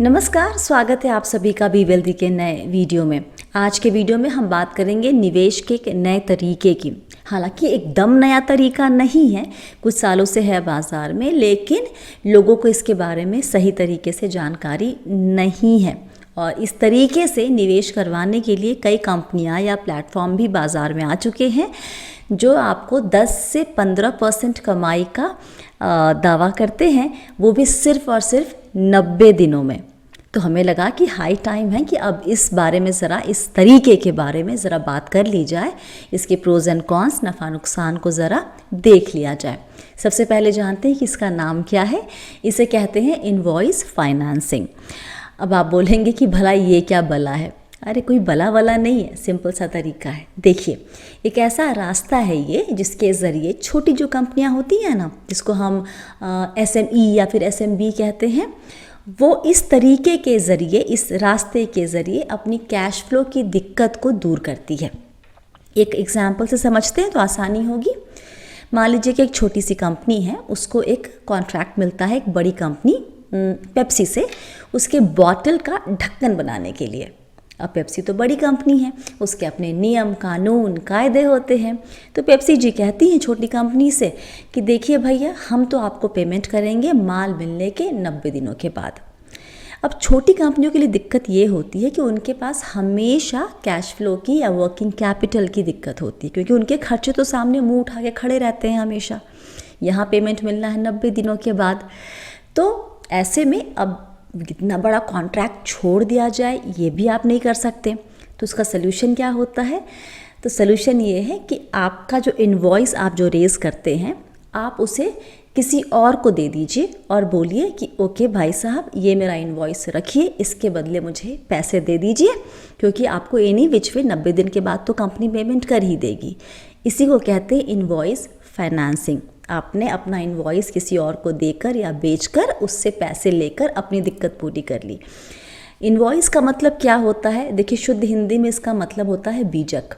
नमस्कार, स्वागत है आप सभी का बी वेल्दी के नए वीडियो में। आज के वीडियो में हम बात करेंगे निवेश के एक नए तरीके की। हालांकि एकदम नया तरीका नहीं है, कुछ सालों से है बाज़ार में, लेकिन लोगों को इसके बारे में सही तरीके से जानकारी नहीं है। और इस तरीके से निवेश करवाने के लिए कई कंपनियां या प्लेटफॉर्म भी बाज़ार में आ चुके हैं जो आपको 10 से 15% कमाई का दावा करते हैं, वो भी सिर्फ और सिर्फ 90 दिनों में। तो हमें लगा कि हाई टाइम है कि अब इस बारे में ज़रा, इस तरीके के बारे में ज़रा बात कर ली जाए, इसके प्रोज एंड कॉन्स, नफ़ा नुकसान को ज़रा देख लिया जाए। सबसे पहले जानते हैं कि इसका नाम क्या है। इसे कहते हैं इनवॉइस फाइनेंसिंग। अब आप बोलेंगे कि भला ये क्या बला है। अरे कोई बला वला नहीं है, सिंपल सा तरीका है। देखिए, एक ऐसा रास्ता है ये जिसके ज़रिए छोटी जो कंपनियां होती हैं ना, जिसको हम SME या फिर SMB कहते हैं, वो इस तरीके के ज़रिए, इस रास्ते के ज़रिए अपनी कैश फ्लो की दिक्कत को दूर करती है। एक एग्जाम्पल से समझते हैं तो आसानी होगी। मान लीजिए कि एक छोटी सी कंपनी है, उसको एक कॉन्ट्रैक्ट मिलता है एक बड़ी कंपनी पेप्सी से, उसके बॉटल का ढक्कन बनाने के लिए। अब पेप्सी तो बड़ी कंपनी है, उसके अपने नियम कानून कायदे होते हैं। तो पेप्सी जी कहती हैं छोटी कंपनी से कि देखिए भैया, हम तो आपको पेमेंट करेंगे माल मिलने के 90 दिनों के बाद। अब छोटी कंपनियों के लिए दिक्कत ये होती है कि उनके पास हमेशा कैश फ्लो की या वर्किंग कैपिटल की दिक्कत होती है, क्योंकि उनके खर्चे तो सामने मुंह उठा के खड़े रहते हैं हमेशा। यहाँ पेमेंट मिलना है 90 दिनों के बाद। तो ऐसे में अब इतना बड़ा कॉन्ट्रैक्ट छोड़ दिया जाए, ये भी आप नहीं कर सकते। तो उसका सलूशन क्या होता है? तो सलूशन ये है कि आपका जो इनवॉइस आप जो रेज़ करते हैं, आप उसे किसी और को दे दीजिए और बोलिए कि ओके भाई साहब, ये मेरा इनवॉइस रखिए, इसके बदले मुझे पैसे दे दीजिए, क्योंकि आपको एनी विच वे 90 दिन के बाद तो कंपनी पेमेंट कर ही देगी। इसी को कहते हैं इनवॉइस फाइनेंसिंग। आपने अपना इनवॉइस किसी और को देकर या बेचकर उससे पैसे लेकर अपनी दिक्कत पूरी कर ली। इनवॉइस का मतलब क्या होता है? देखिए, शुद्ध हिंदी में इसका मतलब होता है बीजक।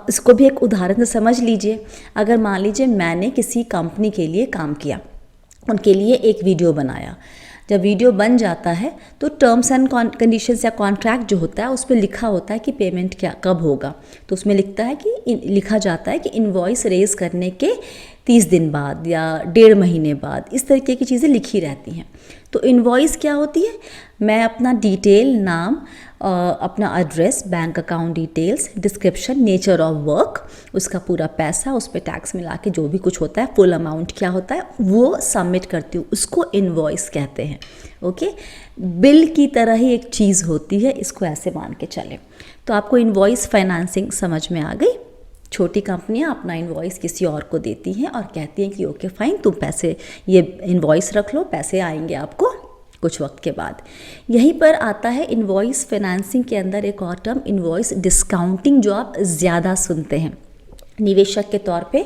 इसको भी एक उदाहरण से समझ लीजिए। अगर मान लीजिए मैंने किसी कंपनी के लिए काम किया, उनके लिए एक वीडियो बनाया। जब वीडियो बन जाता है तो टर्म्स एंड कंडीशंस या कॉन्ट्रैक्ट जो होता है उस पर लिखा होता है कि पेमेंट क्या कब होगा। तो उसमें लिखा जाता है कि इनवॉइस रेज करने के 30 दिन बाद या 1.5 महीने बाद, इस तरीके की चीज़ें लिखी रहती हैं। तो इनवॉइस क्या होती है? मैं अपना डिटेल, नाम, अपना address, bank account details, description, nature of work, उसका पूरा पैसा, उस पर टैक्स मिला के जो भी कुछ होता है, फुल अमाउंट क्या होता है, वो सबमिट करती हूँ। उसको इनवॉइस कहते हैं। ओके, बिल की तरह ही एक चीज़ होती है, इसको ऐसे मान के चले। तो आपको इनवॉइस फाइनेंसिंग समझ में आ गई। छोटी कंपनियां अपना इनवॉइस किसी और को देती हैं और कहती हैं कि ओके फाइन, तुम पैसे, ये इनवॉइस रख लो, पैसे आएंगे आपको कुछ वक्त के बाद। यहीं पर आता है इनवॉइस फाइनेंसिंग के अंदर एक और टर्म, इनवॉइस डिस्काउंटिंग, जो आप ज़्यादा सुनते हैं निवेशक के तौर पे।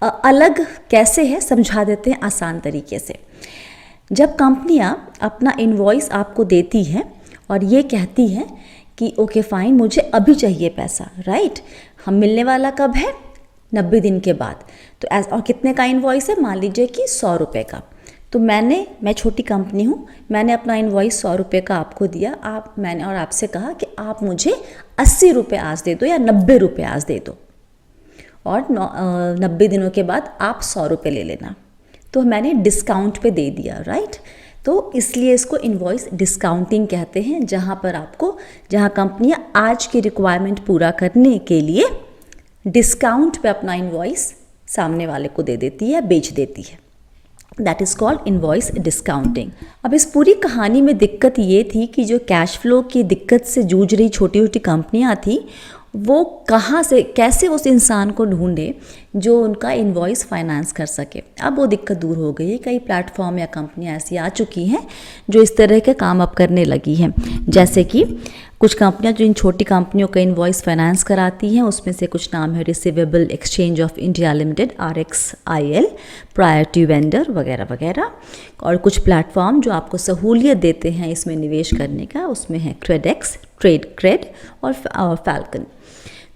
अलग कैसे है समझा देते हैं आसान तरीके से। जब कंपनियां अपना इनवॉइस आपको देती हैं और ये कहती हैं कि ओके फाइन, मुझे अभी चाहिए पैसा, राइट, हम मिलने वाला कब है? 90 दिन के बाद। तो और कितने का इनवॉइस है? मान लीजिए कि 100 रुपये का। तो मैं छोटी कंपनी हूँ, मैंने अपना इनवॉइस 100 रुपये का आपको दिया। मैंने और आपसे कहा कि आप मुझे 80 रुपये आज दे दो या 90 रुपये आज दे दो, और 90 दिनों के बाद आप 100 रुपये ले लेना। तो मैंने डिस्काउंट पे दे दिया, राइट। तो इसलिए इसको इनवॉइस डिस्काउंटिंग कहते हैं, जहाँ कंपनियाँ आज की रिक्वायरमेंट पूरा करने के लिए डिस्काउंट पे अपना इनवॉइस सामने वाले को दे देती है, बेच देती है। That is called invoice discounting. अब इस पूरी कहानी में दिक्कत ये थी कि जो कैश फ्लो की दिक्कत से जूझ रही छोटी छोटी कंपनियाँ थी, वो कहाँ से कैसे उस इंसान को ढूंढे जो उनका इनवॉइस फाइनेंस कर सके। अब वो दिक्कत दूर हो गई है। कई प्लेटफॉर्म या कंपनियां ऐसी आ चुकी हैं जो इस तरह के काम अब करने लगी हैं। जैसे कि कुछ कंपनियां जो इन छोटी कंपनियों का इनवॉइस फाइनेंस कराती हैं, उसमें से कुछ नाम है receivable exchange of India limited, RXIL, priority vendor वगैरह वगैरह। और कुछ प्लेटफॉर्म जो आपको सहूलियत देते हैं इसमें निवेश करने का, उसमें है क्रेडेक्स, ट्रेड और फैल्कन।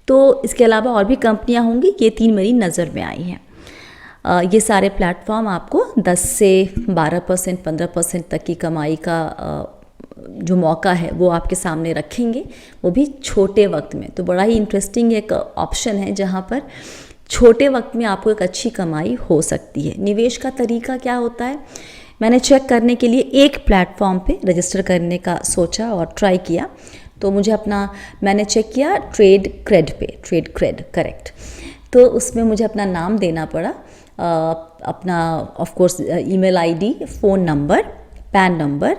तो इसके अलावा और भी कंपनियां होंगी, ये 3 मेरी नज़र में आई हैं। ये सारे प्लेटफॉर्म आपको 10 से 12%, 15% तक की कमाई का जो मौका है वो आपके सामने रखेंगे, वो भी छोटे वक्त में। तो बड़ा ही इंटरेस्टिंग एक ऑप्शन है जहाँ पर छोटे वक्त में आपको एक अच्छी कमाई हो सकती है। निवेश का तरीका क्या होता है, मैंने चेक करने के लिए एक प्लेटफॉर्म पे रजिस्टर करने का सोचा और ट्राई किया। तो मुझे मैंने चेक किया ट्रेड क्रेड करेक्ट। तो उसमें मुझे अपना नाम देना पड़ा, अपना of course email ID, phone number, pan number,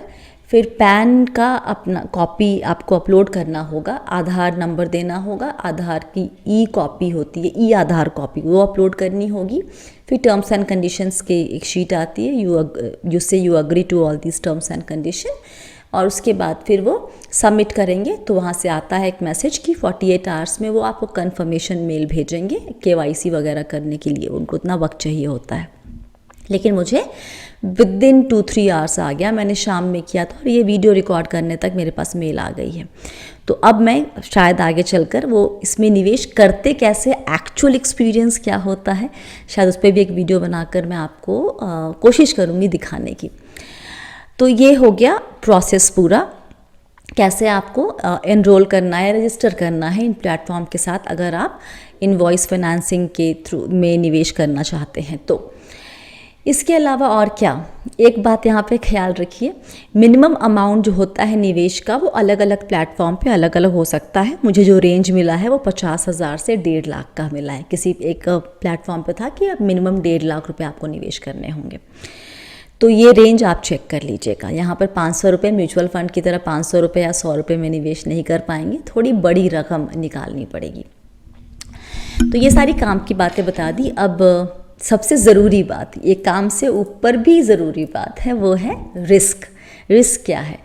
फिर पैन का अपना कॉपी आपको अपलोड करना होगा, आधार नंबर देना होगा, आधार की ई कॉपी होती है, ई आधार कॉपी, वो अपलोड करनी होगी। फिर टर्म्स एंड कंडीशंस की एक शीट आती है, you agree to all these terms and condition, और उसके बाद फिर वो सबमिट करेंगे। तो वहाँ से आता है एक मैसेज कि 48 आवर्स में वो आपको कन्फर्मेशन मेल भेजेंगे KYC वगैरह करने के लिए, उनको उतना वक्त चाहिए होता है। लेकिन मुझे विदिन 2-3 आवर्स आ गया, मैंने शाम में किया था और ये वीडियो रिकॉर्ड करने तक मेरे पास मेल आ गई है। तो अब मैं शायद आगे चलकर वो इसमें निवेश करते कैसे, एक्चुअल एक्सपीरियंस क्या होता है, शायद उस पर भी एक वीडियो बनाकर मैं आपको कोशिश करूँगी दिखाने की। तो ये हो गया प्रोसेस पूरा, कैसे आपको एनरोल करना है, रजिस्टर करना है इन प्लेटफॉर्म के साथ अगर आप इनवॉइस फाइनेंसिंग के थ्रू में निवेश करना चाहते हैं। तो इसके अलावा और क्या, एक बात यहाँ पे ख्याल रखिए, मिनिमम अमाउंट जो होता है निवेश का वो अलग अलग प्लेटफॉर्म पे अलग अलग हो सकता है। मुझे जो रेंज मिला है वो 50,000 से 1.5 लाख का मिला है। किसी एक प्लेटफॉर्म पे था कि अब मिनिमम 1.5 लाख रुपए आपको निवेश करने होंगे। तो ये रेंज आप चेक कर लीजिएगा। यहाँ पर 500 रुपये म्यूचुअल फंड की तरह 500 रुपये या 100 रुपये में निवेश नहीं कर पाएंगे, थोड़ी बड़ी रकम निकालनी पड़ेगी। तो ये सारी काम की बातें बता दी। अब सबसे ज़रूरी बात, ये काम से ऊपर भी ज़रूरी बात है, वो है रिस्क। रिस्क क्या है,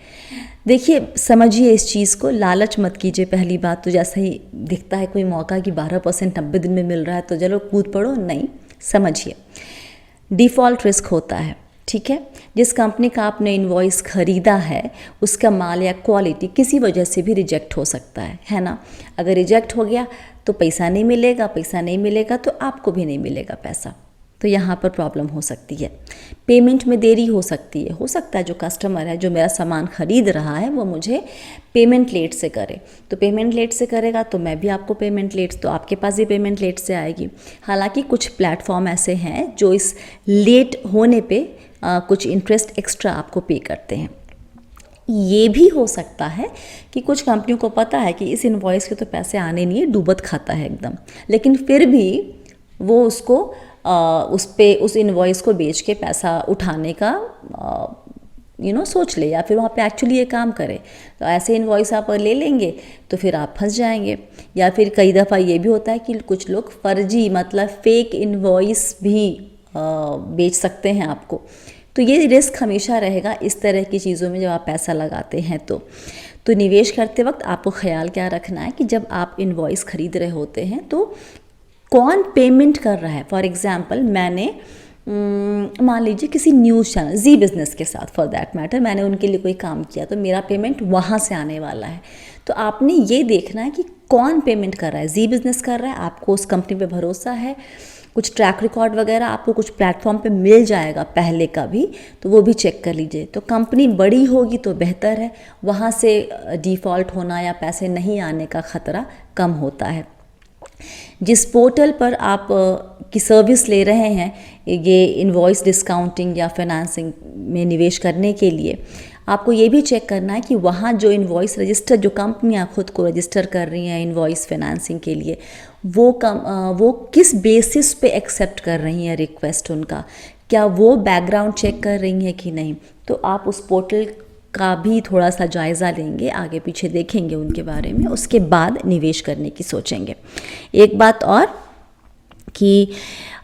देखिए समझिए इस चीज़ को, लालच मत कीजिए। पहली बात तो जैसा ही दिखता है कोई मौका कि 12% 90 दिन में मिल रहा है तो चलो कूद पड़ो, नहीं, समझिए डिफ़ॉल्ट रिस्क होता है, ठीक है। जिस कंपनी का आपने इनवॉइस खरीदा है उसका माल या क्वालिटी किसी वजह से भी रिजेक्ट हो सकता है ना। अगर रिजेक्ट हो गया तो पैसा नहीं मिलेगा तो आपको भी नहीं मिलेगा पैसा। तो यहाँ पर प्रॉब्लम हो सकती है, पेमेंट में देरी हो सकती है। हो सकता है जो कस्टमर है जो मेरा सामान खरीद रहा है वो मुझे पेमेंट लेट से करे, तो पेमेंट लेट से करेगा तो मैं भी आपको पेमेंट लेट, तो आपके पास भी पेमेंट लेट से आएगी। हालांकि कुछ प्लेटफॉर्म ऐसे हैं जो इस लेट होने पे कुछ इंटरेस्ट एक्स्ट्रा आपको पे करते हैं। ये भी हो सकता है कि कुछ कंपनियों को पता है कि इस इनवॉइस के तो पैसे आने नहीं है, डूबत खाता है एकदम, लेकिन फिर भी वो उसको उस इनवॉइस को बेच के पैसा उठाने का सोच ले, या फिर वहाँ पे एक्चुअली ये काम करे। तो ऐसे इनवॉइस आप ले लेंगे तो फिर आप फंस जाएंगे। या फिर कई दफ़ा ये भी होता है कि कुछ लोग फर्जी मतलब फेक इनवॉइस भी बेच सकते हैं आपको। तो ये रिस्क हमेशा रहेगा इस तरह की चीज़ों में जब आप पैसा लगाते हैं। तो निवेश करते वक्त आपको ख्याल क्या रखना है कि जब आप इनवॉइस खरीद रहे होते हैं तो कौन पेमेंट कर रहा है। फॉर एग्ज़ाम्पल मैंने मान लीजिए किसी न्यूज़ चैनल जी बिज़नेस के साथ फॉर दैट मैटर मैंने उनके लिए कोई काम किया, तो मेरा पेमेंट वहाँ से आने वाला है। तो आपने ये देखना है कि कौन पेमेंट कर रहा है। जी बिज़नेस कर रहा है, आपको उस कंपनी पे भरोसा है, कुछ ट्रैक रिकॉर्ड वगैरह आपको कुछ प्लेटफॉर्म पे मिल जाएगा पहले का भी, तो वो भी चेक कर लीजिए। तो कंपनी बड़ी होगी तो बेहतर है, वहाँ से डिफ़ॉल्ट होना या पैसे नहीं आने का ख़तरा कम होता है। जिस पोर्टल पर आप की सर्विस ले रहे हैं ये इनवॉइस डिस्काउंटिंग या फाइनेंसिंग में निवेश करने के लिए, आपको ये भी चेक करना है कि वहाँ जो इनवॉइस रजिस्टर, जो कंपनियाँ खुद को रजिस्टर कर रही हैं इनवॉइस फाइनेंसिंग के लिए, वो किस बेसिस पे एक्सेप्ट कर रही हैं रिक्वेस्ट उनका, क्या वो बैकग्राउंड चेक कर रही हैं कि नहीं। तो आप उस पोर्टल का भी थोड़ा सा जायज़ा लेंगे, आगे पीछे देखेंगे उनके बारे में, उसके बाद निवेश करने की सोचेंगे। एक बात और कि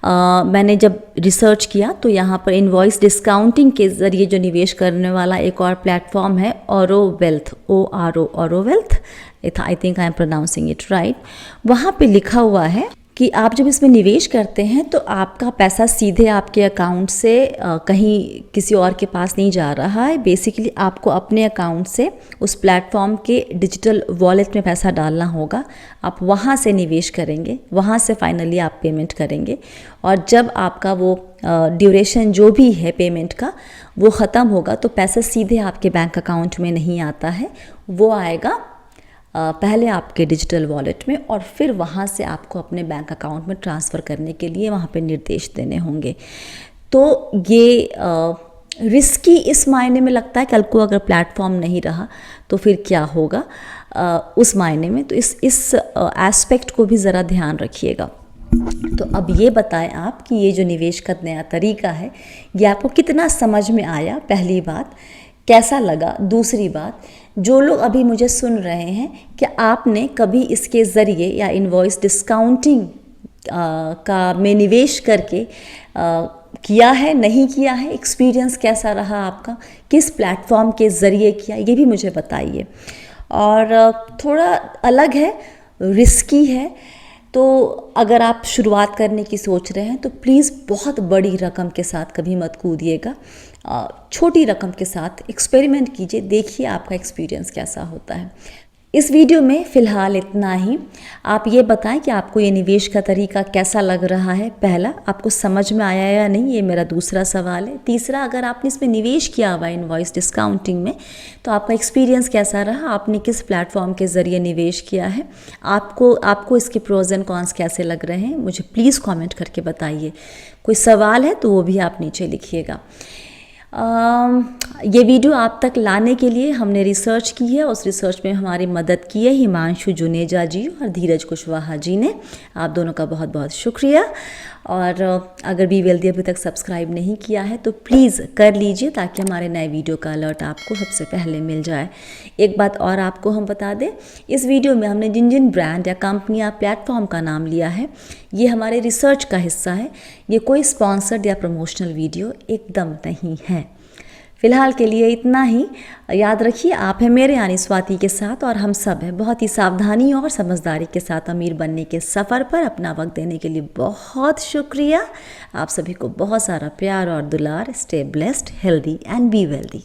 मैंने जब रिसर्च किया तो यहाँ पर इनवॉइस डिस्काउंटिंग के ज़रिए जो निवेश करने वाला एक और प्लेटफॉर्म है Auro wealth, ORO, Auro wealth, I think I am pronouncing it right. वहाँ पे लिखा हुआ है कि आप जब इसमें निवेश करते हैं तो आपका पैसा सीधे आपके अकाउंट से कहीं किसी और के पास नहीं जा रहा है। बेसिकली आपको अपने अकाउंट से उस प्लेटफॉर्म के डिजिटल वॉलेट में पैसा डालना होगा। आप वहाँ से निवेश करेंगे, वहाँ से फाइनली आप पेमेंट करेंगे और जब आपका वो ड्यूरेशन जो भी है पेमेंट का वो ख़त्म होगा तो पैसा सीधे आपके बैंक अकाउंट में नहीं आता है, वो आएगा पहले आपके डिजिटल वॉलेट में और फिर वहाँ से आपको अपने बैंक अकाउंट में ट्रांसफ़र करने के लिए वहाँ पे निर्देश देने होंगे। तो ये रिस्की इस मायने में लगता है, कल को अगर प्लेटफॉर्म नहीं रहा तो फिर क्या होगा उस मायने में। तो इस एस्पेक्ट को भी ज़रा ध्यान रखिएगा। तो अब ये बताएं आप कि ये जो निवेश का नया तरीका है ये आपको कितना समझ में आया, पहली बात, कैसा लगा। दूसरी बात, जो लोग अभी मुझे सुन रहे हैं कि आपने कभी इसके ज़रिए या इनवॉइस डिस्काउंटिंग का में निवेश करके किया है, नहीं किया है, एक्सपीरियंस कैसा रहा आपका, किस प्लेटफॉर्म के ज़रिए किया, ये भी मुझे बताइए। और थोड़ा अलग है, रिस्की है, तो अगर आप शुरुआत करने की सोच रहे हैं तो प्लीज़ बहुत बड़ी रकम के साथ कभी मत कूदिएगा। छोटी रकम के साथ एक्सपेरिमेंट कीजिए, देखिए आपका एक्सपीरियंस कैसा होता है। इस वीडियो में फ़िलहाल इतना ही। आप ये बताएं कि आपको ये निवेश का तरीका कैसा लग रहा है। पहला, आपको समझ में आया या नहीं, ये मेरा दूसरा सवाल है। तीसरा, अगर आपने इसमें निवेश किया हुआ इनवॉइस डिस्काउंटिंग में तो आपका एक्सपीरियंस कैसा रहा, आपने किस प्लेटफॉर्म के ज़रिए निवेश किया है, आपको इसके प्रोज एंड कॉन्स कैसे लग रहे हैं, मुझे प्लीज़ कॉमेंट करके बताइए। कोई सवाल है तो वो भी आप नीचे लिखिएगा। ये वीडियो आप तक लाने के लिए हमने रिसर्च की है, उस रिसर्च में हमारी मदद की है हिमांशु जुनेजा जी और धीरज कुशवाहा जी ने। आप दोनों का बहुत बहुत शुक्रिया। और अगर बी वेल्दी अभी तक सब्सक्राइब नहीं किया है तो प्लीज़ कर लीजिए ताकि हमारे नए वीडियो का अलर्ट आपको सबसे पहले मिल जाए। एक बात और आपको हम बता दें, इस वीडियो में हमने जिन जिन ब्रांड या कंपनी या प्लेटफॉर्म का नाम लिया है ये हमारे रिसर्च का हिस्सा है, ये कोई स्पॉन्सर्ड या प्रमोशनल वीडियो एकदम नहीं है। फ़िलहाल के लिए इतना ही। याद रखिए, आप हैं मेरे यानी स्वाति के साथ और हम सब हैं बहुत ही सावधानी और समझदारी के साथ अमीर बनने के सफ़र पर। अपना वक्त देने के लिए बहुत शुक्रिया। आप सभी को बहुत सारा प्यार और दुलार। Stay blessed, healthy and be wealthy.